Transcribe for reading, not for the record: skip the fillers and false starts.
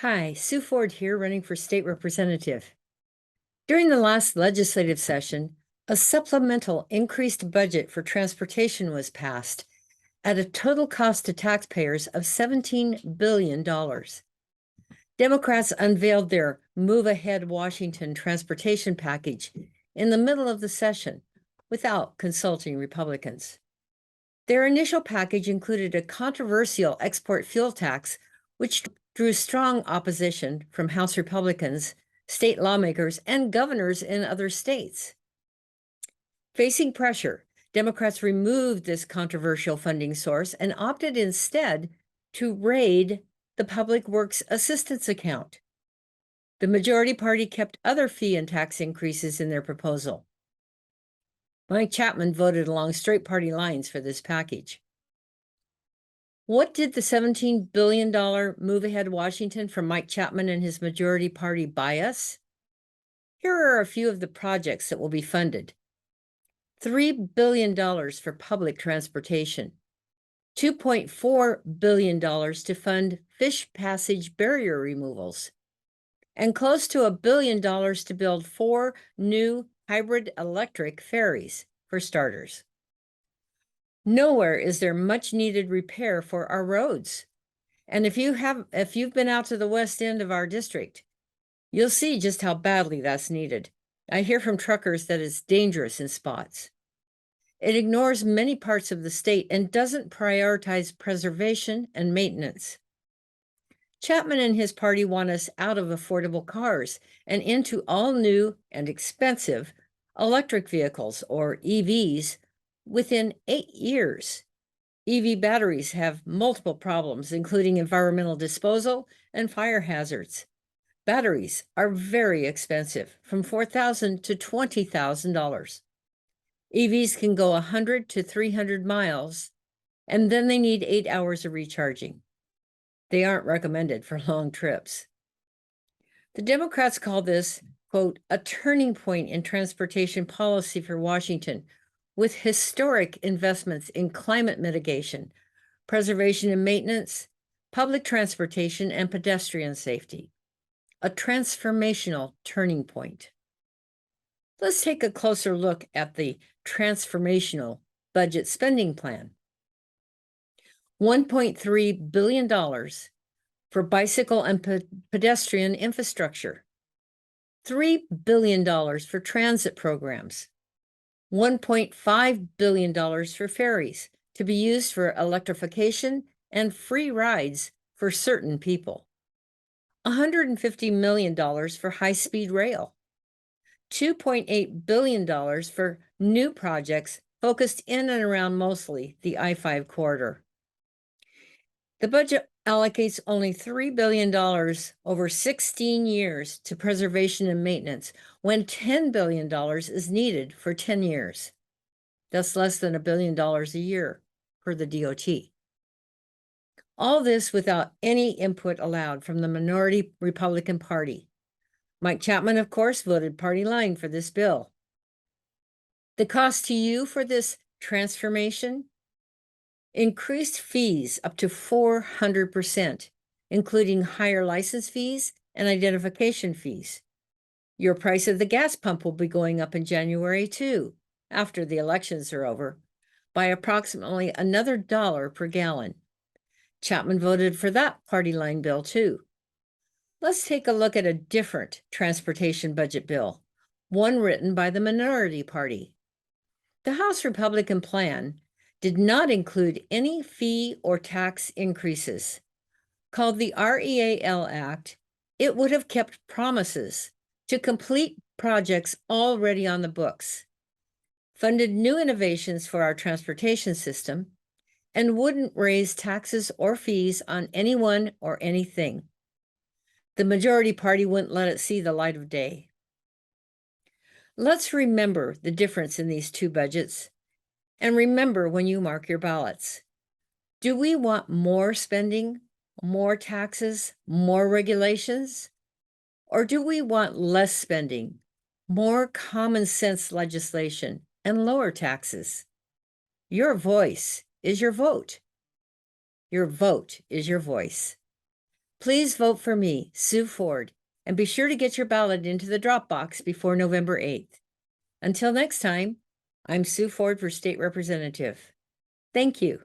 Hi, Sue Forde here, running for state representative. During the last legislative session, a supplemental increased budget for transportation was passed at a total cost to taxpayers of $17 billion. Democrats unveiled their Move Ahead Washington transportation package in the middle of the session without consulting Republicans. Their initial package included a controversial export fuel tax, which drew strong opposition from House Republicans, state lawmakers, and governors in other states. Facing pressure, Democrats removed this controversial funding source and opted instead to raid the Public Works Assistance account. The majority party kept other fee and tax increases in their proposal. Mike Chapman voted along straight party lines for this package. What did the $17 billion Move Ahead Washington from Mike Chapman and his majority party buy us? Here are a few of the projects that will be funded. $3 billion for public transportation, $2.4 billion to fund fish passage barrier removals, and close to $1 billion to build 4 new hybrid electric ferries, for starters. Nowhere is there much needed repair for our roads. And if you've been out to the west end of our district, you'll see just how badly that's needed. I hear from truckers that it's dangerous in spots. It ignores many parts of the state and doesn't prioritize preservation and maintenance. Chapman and his party want us out of affordable cars and into all new and expensive electric vehicles, or EVs, within 8 years. EV batteries have multiple problems, including environmental disposal and fire hazards. Batteries are very expensive, from $4,000 to $20,000. EVs can go 100 to 300 miles, and then they need 8 hours of recharging. They aren't recommended for long trips. The Democrats call this, quote, a turning point in transportation policy for Washington, with historic investments in climate mitigation, preservation and maintenance, public transportation, and pedestrian safety. A transformational turning point. Let's take a closer look at the transformational budget spending plan. $1.3 billion for bicycle and pedestrian infrastructure, $3 billion for transit programs, $1.5 billion for ferries to be used for electrification and free rides for certain people, $150 million for high-speed rail, $2.8 billion for new projects focused in and around mostly the I-5 corridor. The budget allocates only $3 billion over 16 years to preservation and maintenance, when $10 billion is needed for 10 years. That's less than $1 billion a year per the DOT. All this without any input allowed from the minority Republican Party. Mike Chapman, of course, voted party line for this bill. The cost to you for this transformation? Increased fees up to 400%, including higher license fees and identification fees. Your price of the gas pump will be going up in January too, after the elections are over, by approximately another $1 per gallon. Chapman voted for that party line bill too. Let's take a look at a different transportation budget bill, one written by the minority party. The House Republican plan did not include any fee or tax increases. Called the REAL Act, it would have kept promises to complete projects already on the books, funded new innovations for our transportation system, and wouldn't raise taxes or fees on anyone or anything. The majority party wouldn't let it see the light of day. Let's remember the difference in these two budgets. And remember when you mark your ballots. Do we want more spending, more taxes, more regulations? Or do we want less spending, more common sense legislation, and lower taxes? Your voice is your vote. Your vote is your voice. Please vote for me, Sue Forde, and be sure to get your ballot into the drop box before November 8th. Until next time, I'm Sue Forde for State Representative. Thank you.